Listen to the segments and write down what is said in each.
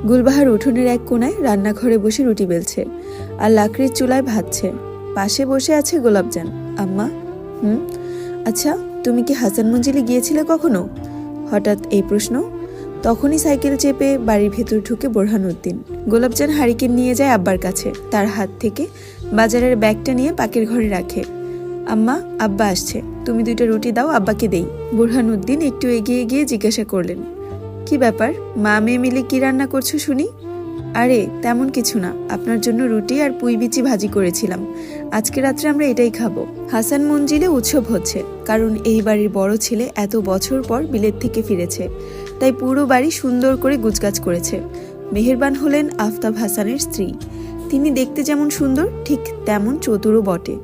গুলবাহার উঠোনের এক কোণায় রান্নাঘরে বসে রুটি বেলছে আর লাকড়ির চুলায় ভাজছে। পাশে বসে আছে গোলাপজান। আম্মা। আচ্ছা, তুমি কি হাসান মঞ্জিলে গিয়েছিলে কখনো? হঠাৎ এই প্রশ্ন। তখনই সাইকেল চেপে বাড়ির ভেতর ঢুকে বোরহানউদ্দিন। গোলাপজান হারিকেন নিয়ে যায় আব্বার কাছে। তার হাত থেকে বাজারের ব্যাগটা নিয়ে পাকের ঘরে রাখে। আম্মা, আব্বা আসছে, তুমি 2টা রুটি দাও, আব্বাকে দেই। বোরহানউদ্দিন একটু এগিয়ে গিয়ে জিজ্ঞাসা করলেন, কি ব্যাপার, মা মেয়ে মিলে কি রান্না করছো শুনি? আরে তেমন কিছু না, আপনার জন্য রুটি আর পুঁই বিচি ভাজি করেছিলাম। আজকে রাত্রে আমরা এটাই খাবো। হাসান মঞ্জিলে উৎসব হচ্ছে, কারণ এই বাড়ির বড় ছেলে এত বছর পর বিলেত থেকে ফিরেছে, তাই পুরো বাড়ি সুন্দর করে গুছগাছ করেছে। মেহেরবান হলেন আফতাব হাসানের স্ত্রী। তিনি দেখতে যেমন সুন্দর, ঠিক তেমন চতুরও বটে।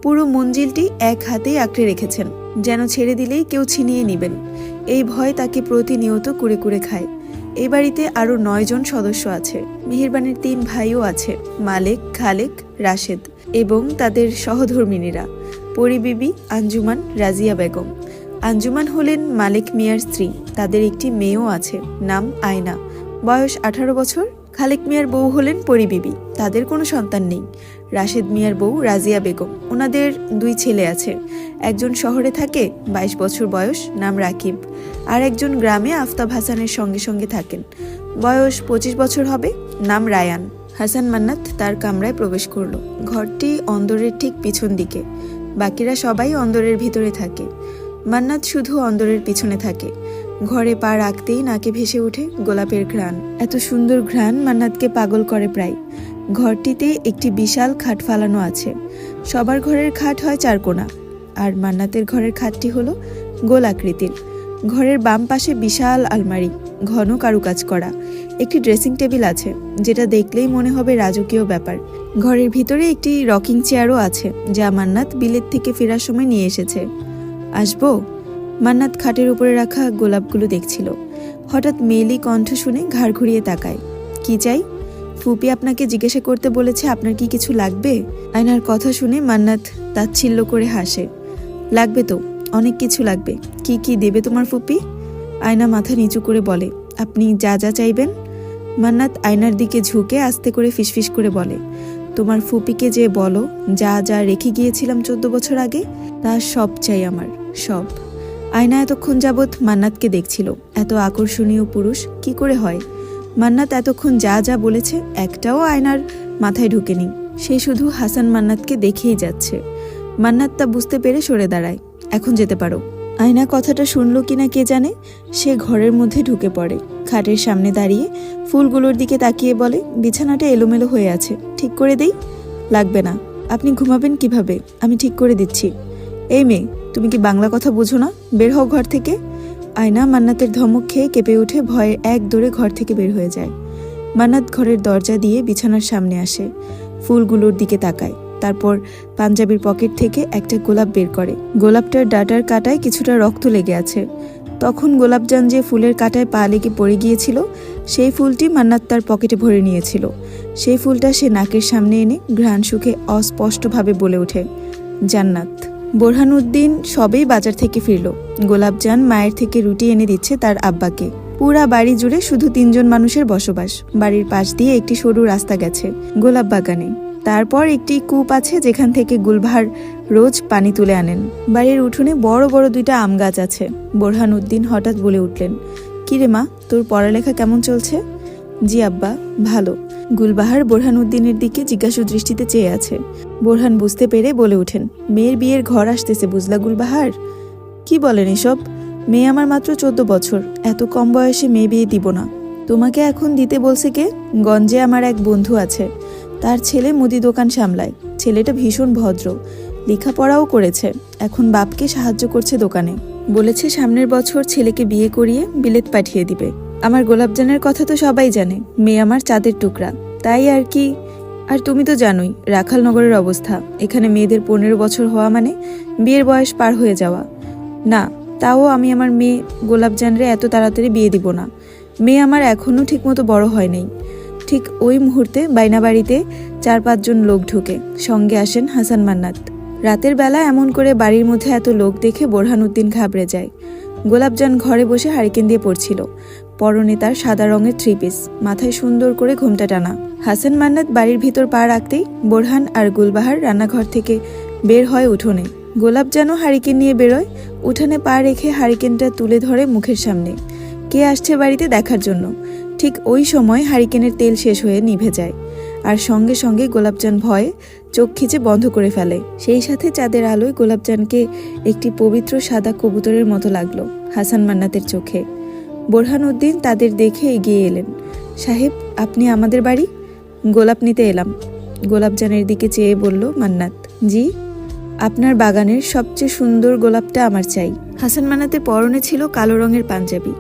পুরো মঞ্জিলটি এক হাতেই আঁকড়ে রেখেছেন, যেন ছেড়ে দিলেই কেউ ছিনিয়ে নেবেন। এই ভয় তাকে প্রতিনিয়ত কুরে কুরে খায়। এই বাড়িতে আরো 9 জন সদস্য আছে। মেহেরবানের 3 ভাইও আছে, মালেক, খালেক, রাশেদ এবং তাদের সহধর্মিনীরা পরি বিবি, আঞ্জুমান, রাজিয়া বেগম। আঞ্জুমান হলেন মালেক মিয়ার স্ত্রী। তাদের একটি মেয়েও আছে, নাম আয়না, বয়স 18 বছর। খালেক মিয়ার বউ হলেন পরি বিবি, তাদের কোনো সন্তান নেই। রাশেদ মিয়ার বউ রাজিয়া বেগম, ওনাদের 2 ছেলে আছে। একজন শহরে থাকে, 22 বছর বয়স, নাম রাকিব। আর একজন গ্রামে আফতাব হাসানের সঙ্গে সঙ্গে থাকেন, বয়স 25 বছর হবে, নাম রায়ান। হাসান মান্নাত তার কামরায় প্রবেশ করল। ঘরটি অন্দরের ঠিক পিছন দিকে, বাকিরা সবাই অন্দরের ভিতরে থাকে। মান্নাত শুধু অন্দরের পিছনে থাকে। ঘরে পা রাখতেই নাকে ভেসে ওঠে গোলাপের ঘ্রাণ। এত সুন্দর ঘ্রাণ মান্নাতকে পাগল করে প্রায়। ঘরটিতে একটি বিশাল খাট ফালানো আছে। সবার ঘরের খাট হয় 4 কোণা, আর মান্নাতের ঘরের খাটটি হলো গোল আকৃতির। ঘরের বাম পাশে বিশাল আলমারি, ঘন কারুকাজ করা। একটি ড্রেসিং টেবিল আছে, যেটা দেখলেই মনে হবে রাজকীয় ব্যাপার। ঘরের ভিতরে একটি রকিং চেয়ারও আছে, যা মান্নাত বিলেত থেকে ফেরার সময় নিয়ে এসেছে। আসবো? মান্নাত খাটের উপরে রাখা গোলাপগুলো দেখছিল। হঠাৎ মেয়েলি কণ্ঠ শুনে ঘাড় ঘুরিয়ে তাকায়। কি চাই? ফুপি আপনাকে জিজ্ঞাসা করতে বলেছে, আপনার কি কিছু লাগবে? আয়নার কথা শুনে মান্নাত তাচ্ছিল্য করে হাসে। লাগবে তো, অনেক কিছু লাগবে। কি কি দেবে তোমার ফুপি? আয়না মাথা নিচু করে বলে, আপনি যা যা চাইবেন। মান্নাত আয়নার দিকে ঝুঁকে আস্তে করে ফিসফিস করে বলে, তোমার ফুপিকে যে বলো, যা যা রেখে গিয়েছিলাম 14 বছর আগে, তা সব চাই আমার, সব। আয়না এতক্ষণ যাবৎ মান্নাতকে দেখছিল। এত আকর্ষণীয় পুরুষ কি করে হয়? মান্নাত এতক্ষণ যা যা বলেছে একটাও আয়নার মাথায় ঢুকেনি। সে শুধু হাসান মান্নাতকে দেখেই যাচ্ছে। মান্নাত তা বুঝতে পেরে সরে দাঁড়ায়। এখন যেতে পারো। আয়না কথাটা শুনল কিনা কে জানে। সে ঘরের মধ্যে ঢুকে পড়ে। খাটের সামনে দাঁড়িয়ে ফুলগুলোর দিকে তাকিয়ে বলে, বিছানাটা এলোমেলো হয়ে আছে, ঠিক করে দেই? লাগবে না, আপনি ঘুমাবেন কিভাবে, আমি ঠিক করে দিচ্ছি। এই মেয়ে, তুমি কি বাংলা কথা বোঝো না? বের হও ঘর থেকে। আয়না মান্নাতের ধমক খেয়ে কেঁপে উঠে ভয়ে এক দৌড়ে ঘর থেকে বের হয়ে যায়। মান্নাত ঘরের দরজা দিয়ে বিছানার সামনে আসে, ফুলগুলোর দিকে তাকায়। তারপর পাঞ্জাবির পকেট থেকে একটা গোলাপ বের করে। গোলাপটার ডাটার কাটায় কিছুটা রক্ত লেগে আছে। তখন গোলাপজান যে ফুলের কাটায় পা লেগে পড়ে গিয়েছিল, সেই ফুলটি মান্নাত তার পকেটে ভরে নিয়েছিল। সেই ফুলটা সে নাকের সামনে এনে ঘ্রাণ সুখে অস্পষ্টভাবে বলে ওঠে, জান্নাত। বোরহানউদ্দিন সবেই বাজার থেকে ফিরল। গোলাপজান মায়ের থেকে রুটি এনে দিচ্ছে তার আব্বাকে। পুরা বাড়ি জুড়ে শুধু 3 জন মানুষের বসবাস। বাড়ির পাশ দিয়ে একটি সরু রাস্তা গেছে গোলাপ বাগানে। তারপর একটি কূপ আছে, যেখান থেকে গুলবাহার রোজ পানি তুলে আনেন। বাড়ির উঠোনে বড় বড় 2টা আম গাছ আছে। বোরহানউদ্দিন হঠাৎ বলে উঠলেন, কিরে মা, তোর পড়ালেখা কেমন চলছে? জি আব্বা, ভালো। গুলবাহার বোরহানউদ্দিনের দিকে জিজ্ঞাসু দৃষ্টিতে চেয়ে আছে। বোরহান বুঝতে পেরে বলে ওঠেন, মেয়ের বিয়ের ঘর আসতেছে বুঝলা গুলবাহার। কি বলেন এসব? মেয়ে আমার মাত্র 14 বছর, এত কম বয়সে মেয়ে বিয়ে দিব না। তোমাকে এখন দিতে বলছে কে? গঞ্জে আমার এক বন্ধু আছে, তার ছেলে মুদি দোকান সামলায়। ছেলেটা ভীষণ ভদ্র, লেখাপড়াও করেছে, এখন বাপকে সাহায্য করছে দোকানে। বলেছে সামনের বছর ছেলেকে বিয়ে করিয়ে বিলেত পাঠিয়ে দিবে। আমার গোলাপজানের কথা তো সবাই জানে, মেয়ে আমার চাঁদের টুকরা, তাই আর কি। আর তুমি তো জানোই রাখালনগরের অবস্থা। এখানে মেয়েদের 15 বছর হওয়া মানে বিয়ের বয়স পার হয়ে যাওয়া। না, তাও আমি আমার মেয়ে গোলাপজানরে এত তাড়াতাড়ি বিয়ে দিব না। মেয়ে আমার এখনও ঠিকমতো বড় হয় নাই। ঠিক ওই মুহূর্তে বাইনা বাড়িতে 4-5 জন লোক ঢুকে। সঙ্গে আসেন হাসান মান্নাত। রাতের বেলা এমন করে বাড়ির মধ্যে এত লোক দেখে বোরহানউদ্দিন ঘাবড়ে যায়। গোলাপজান ঘরে বসে হারিকেন দিয়ে পড়ছিল। পরনে তার সাদা রঙের থ্রি পিস, মাথায় সুন্দর করে ঘোমটা টানা। হাসান মান্নাত বাড়ির ভিতর পা রাখতেই বোরহান আর গুলবাহার রান্নাঘর থেকে বের হয় উঠোনে। গোলাপ যেন হারিকেন নিয়ে বেরোয়, উঠানে পা রেখে হারিকেনটা তুলে ধরে মুখের সামনে। কে আসছে বাড়িতে দেখার জন্য। ঠিক ওই সময় হারিকেনের তেল শেষ হয়ে নিভে যায়, আর সঙ্গে সঙ্গে গোলাপজান ভয়ে চোখ খিচে বন্ধ করে ফেলে। সেই সাথে চাঁদের আলোয় গোলাপজানকে একটি পবিত্র সাদা কবুতরের মতো লাগলো হাসান মান্নাতের চোখে। বোরহান উদ্দিন তাদের দেখে এগিয়ে এলেন। সাহেব, আপনি আমাদের বাড়ি? গোলাপ নিতে এলাম। গোলাপজানের দিকে চেয়ে বলল মান্নাত। জি, আপনার বাগানের সবচেয়ে সুন্দর গোলাপটা আমার চাই। হাসান মান্নাতের পরনে ছিল কালো রঙের পাঞ্জাবি।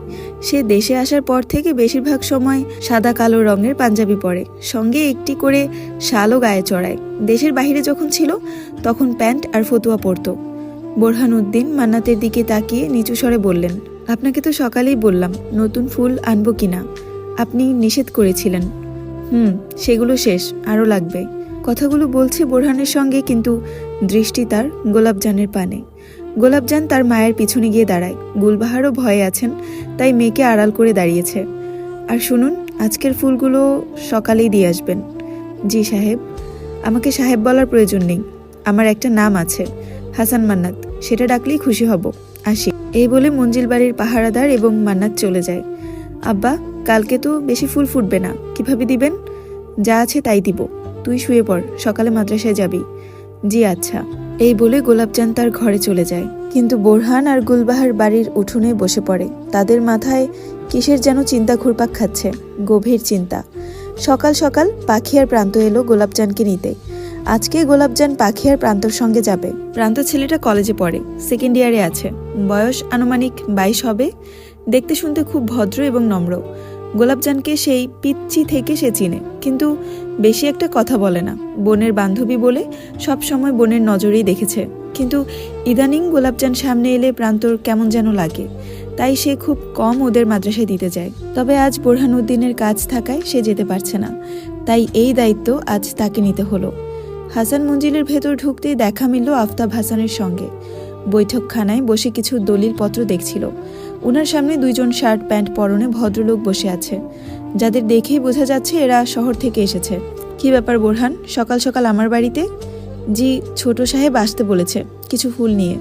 সে দেশে আসার পর থেকে বেশিরভাগ সময় সাদা কালো রঙের পাঞ্জাবি পরে, সঙ্গে একটি করে শালও গায়ে চড়ায়। দেশের বাইরে যখন ছিল তখন প্যান্ট আর ফতুয়া পরত। বোরহান উদ্দিন মান্নাতের দিকে তাকিয়ে নিচু স্বরে বললেন, আপনাকে তো সকালেই বললাম নতুন ফুল আনবো কিনা, আপনি নিষেধ করেছিলেন। সেগুলো শেষ, আরও লাগবে। কথাগুলো বলছে বোরহানের সঙ্গে, কিন্তু দৃষ্টি তার গোলাপজানের পানে। গোলাপজান তার মায়ের পিছনে গিয়ে দাঁড়ায়। গুলবাহারও ভয়ে আছেন, তাই মেয়েকে আড়াল করে দাঁড়িয়েছে। আর শুনুন, আজকের ফুলগুলো সকালেই দিয়ে আসবেন। জি সাহেব। আমাকে সাহেব বলার প্রয়োজন নেই, আমার একটা নাম আছে, হাসান মান্নাত, সেটা ডাকলেই খুশি হব। আসি। এই বলে মঞ্জিল বাড়ির পাহারাদার এবং মান্নাত চলে যায়। আব্বা, কালকে তো বেশি ফুল ফুটবে না, কিভাবে দিবেন? যা আছে তাই দিব, তুই শুয়ে পড়, সকালে মাদ্রাসায় যাবি। জি আচ্ছা। এই বলে গোলাপজান তার ঘরে চলে যায়। কিন্তু বোরহান আর গুলবাহার বাড়ির উঠোনে বসে পড়ে। তাদের মাথায় কিসের যেন চিন্তা ঘুরপাক খাচ্ছে, গভীর চিন্তা। সকাল সকাল পাখিয়ার প্রান্ত এলো গোলাপজানকে নিতে। আজকে গোলাপজান পাখিয়ার প্রান্তর সঙ্গে যাবে। প্রান্ত ছেলেটা কলেজে পড়ে, সেকেন্ড ইয়ারে আছে, বয়স আনুমানিক 22 হবে। দেখতে শুনতে খুব ভদ্র এবং নম্র। গোলাপজানকে সেই পিচ্চি থেকে সে চিনে, কিন্তু বেশি একটা কথা বলে না। বোনের বান্ধবী বলে সব সময় বোনের নজরেই দেখেছে, কিন্তু ইদানিং গোলাপজান সামনে এলে প্রান্তর কেমন যেন লাগে, তাই সে খুব কম ওদের মাদ্রাসায় দিতে যায়। তবে আজ বোরহান উদ্দিনের কাজ থাকায় সে যেতে পারছে না, তাই এই দায়িত্ব আজ তাকে নিতে হলো। হাসান মঞ্জিলের ভেতর ঢুকতেই দেখা মিলল আফতাব হাসানের সঙ্গে। বৈঠকখানায় বসে কিছু দলিলপত্র দেখছিল। ওনার সামনে দুইজন শার্ট প্যান্ট পরনে ভদ্রলোক বসে আছে, যাদের দেখেই বোঝা যাচ্ছে এরা শহর থেকে এসেছে। কি ব্যাপার বোরহান, সকাল সকাল আমার বাড়িতে? জি, ছোট সাহেব আসতে বলেছে কিছু ফুল নিয়ে।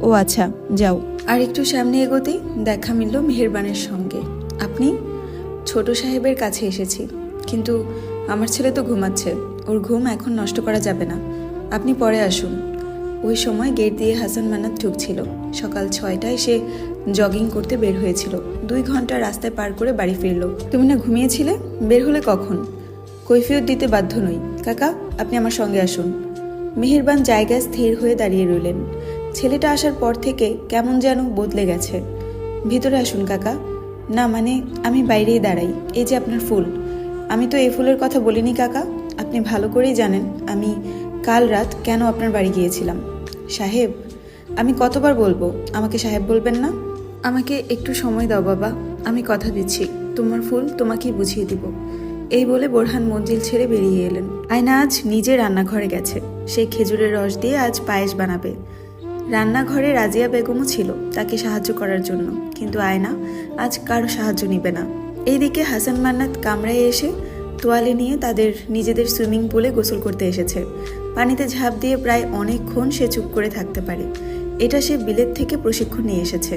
ও আচ্ছা, যাও। আর একটু সামনে এগোতেই দেখা মিলল মেহেরবানের সঙ্গে। আপনি? ছোট সাহেবের কাছে এসেছি, কিন্তু আমার ছেলে তো ঘুমাচ্ছে, ওর ঘুম এখন নষ্ট করা যাবে না, আপনি পরে আসুন। ওই সময় গেট দিয়ে হাসান মান্নাত ঢুকছিল। সকাল 6টায় সে জগিং করতে বের হয়েছিল। 2 ঘন্টা রাস্তায় পার করে বাড়ি ফিরল। তুমি না ঘুমিয়েছিলে? বের হলে কখন? কৈফিয়ত দিতে বাধ্য নই। কাকা, আপনি আমার সঙ্গে আসুন। মেহেরবান জায়গায় স্থির হয়ে দাঁড়িয়ে রইলেন। ছেলেটা আসার পর থেকে কেমন যেন বদলে গেছে। ভিতরে আসুন কাকা। না মানে, আমি বাইরেই দাঁড়াই, এই যে আপনার ফুল। আমি তো এই ফুলের কথা বলিনি কাকা, আপনি ভালো করেই জানেন আমি কাল রাত কেন আপনার বাড়ি গিয়েছিলাম। সাহেব, আমি কতবার বলবো আমাকে সাহেব বলবেন না? আমাকে একটু সময় দাও বাবা, আমি কথা দিচ্ছি তোমার ফুল তোমাকেই বুঝিয়ে দিব। এই বলে বোরহান মঞ্জিল ছেড়ে বেরিয়ে এলেন। আয়না আজ নিজে রান্নাঘরে গেছে। সেই খেজুরের রস দিয়ে আজ পায়েস বানাবে। রান্নাঘরে রাজিয়া বেগমও ছিল তাকে সাহায্য করার জন্য, কিন্তু আয়না আজ কারো সাহায্য নিবে না। এইদিকে হাসান মান্নাত কামরায় এসে তোয়ালে নিয়ে তাদের নিজেদের সুইমিং পুলে গোসল করতে এসেছে। পানিতে ঝাঁপ দিয়ে প্রায় অনেকক্ষণ সে চুপ করে থাকতে পারে। এটা সে বিলেত থেকে প্রশিক্ষণ নিয়ে এসেছে।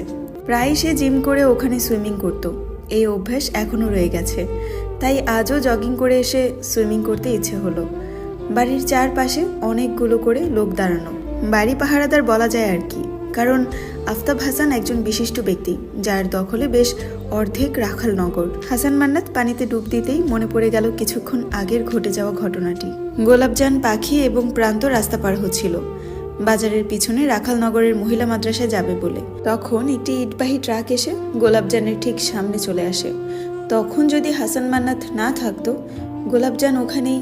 প্রায় সে জিম করে ওখানে সুইমিং করত। এই অভ্যাস এখনও রয়ে গেছে, তাই আজও জগিং করে এসে সুইমিং করতে ইচ্ছে হলো। বাড়ির চারপাশে অনেকগুলো করে লোক দাঁড়ানো, বাড়ি পাহারাদার বলা যায় আর কি, কারণ আফতাব হাসান একজন বিশিষ্ট ব্যক্তি, যার দখলে বেশ অর্ধেক রাখাল নগর। হাসান মান্নাত পানিতে ডুব দিতেই মনে পড়ে গেল কিছুক্ষণ আগের ঘটে যাওয়া ঘটনাটি। গোলাপজান, পাখি এবং প্রান্ত রাস্তা পার হচ্ছিল বাজারের পিছনে রাখালনগরের মহিলা মাদ্রাসায় যাবে বলে। তখন একটি ইটবাহী ট্রাক এসে গোলাপজানের ঠিক সামনে চলে আসে। তখন যদি হাসান মান্নাত না থাকতো, গোলাপজান ওখানেই।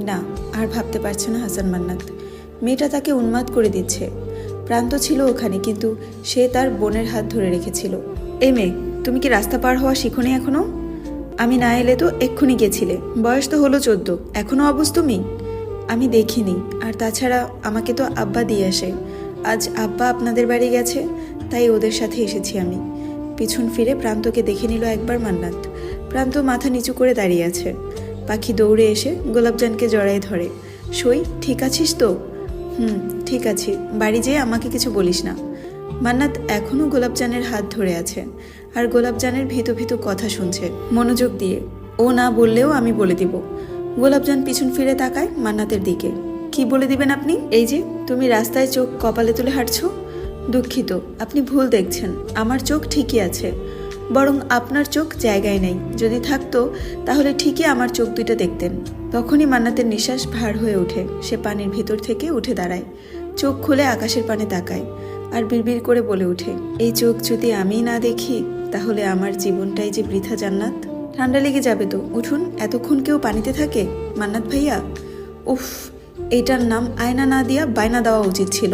না, আর ভাবতে পারছে না হাসান মান্নাত। মেয়েটা তাকে উন্মাদ করে দিচ্ছে। প্রান্ত ছিল ওখানে, কিন্তু সে তার বোনের হাত ধরে রেখেছিল। এই মেয়ে, তুমি কি রাস্তা পার হওয়া শিখোনি এখনো? আমি না এলে তো এক্ষুনি গেছিলে। বয়স তো হলো 14, এখনো অবুঝ তুমি? আমি দেখিনি, আর তাছাড়া আমাকে তো আব্বা দিয়ে আসে। আজ আব্বা আপনাদের বাড়ি গেছে, তাই ওদের সাথে এসেছি আমি। পিছন ফিরে প্রান্তকে দেখে নিল একবার মান্নাত। প্রান্ত মাথা নিচু করে দাঁড়িয়ে আছে। পাখি দৌড়ে এসে গোলাপজানকে জড়ায় ধরে। সই, ঠিক আছিস তো? ঠিক আছি, বাড়ি যেয়ে আমাকে কিছু বলিস না। মান্নাত এখনও গোলাপজানের হাত ধরে আছে আর গোলাপজানের ভীতু ভীতু কথা শুনছে মনোযোগ দিয়ে। ও না বললেও আমি বলে দিব। গোলাপজান পিছন ফিরে তাকায় মান্নাতের দিকে। কি বলে দিবেন আপনি? এই যে তুমি রাস্তায় চোখ কপালে তুলে হাঁটছো। দুঃখিত, আপনি ভুল দেখছেন, আমার চোখ ঠিকই আছে, বরং আপনার চোখ জায়গায় নেই। যদি থাকতো তাহলে ঠিকই আমার চোখ দুইটা দেখতেন। তখনই মান্নাতের নিঃশ্বাস ভার হয়ে ওঠে। সে পানির ভিতর থেকে উঠে দাঁড়ায়, চোখ খুলে আকাশের পানে তাকায় আর বিড়বিড় করে বলে ওঠে, এই চোখ যদি আমি না দেখি তাহলে আমার জীবনটাই যে বৃথা। জান্নাত, ঠান্ডা লেগে যাবে তো, উঠুন। এতক্ষণ কেউ পানিতে থাকে? মান্নাত ভাইয়া, উফ, এইটার নাম আয়না না দিয়া বায়না দেওয়া উচিত ছিল।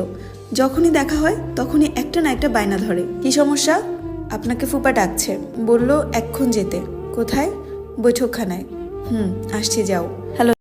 যখনই দেখা হয় তখনই একটা না একটা বায়না ধরে। কি সমস্যা? আপনাকে ফুপা ডাকছে, বলল এক্ষণ যেতে। কোথায়? বৈঠকখানায়। আসছি, যাও। হ্যালো।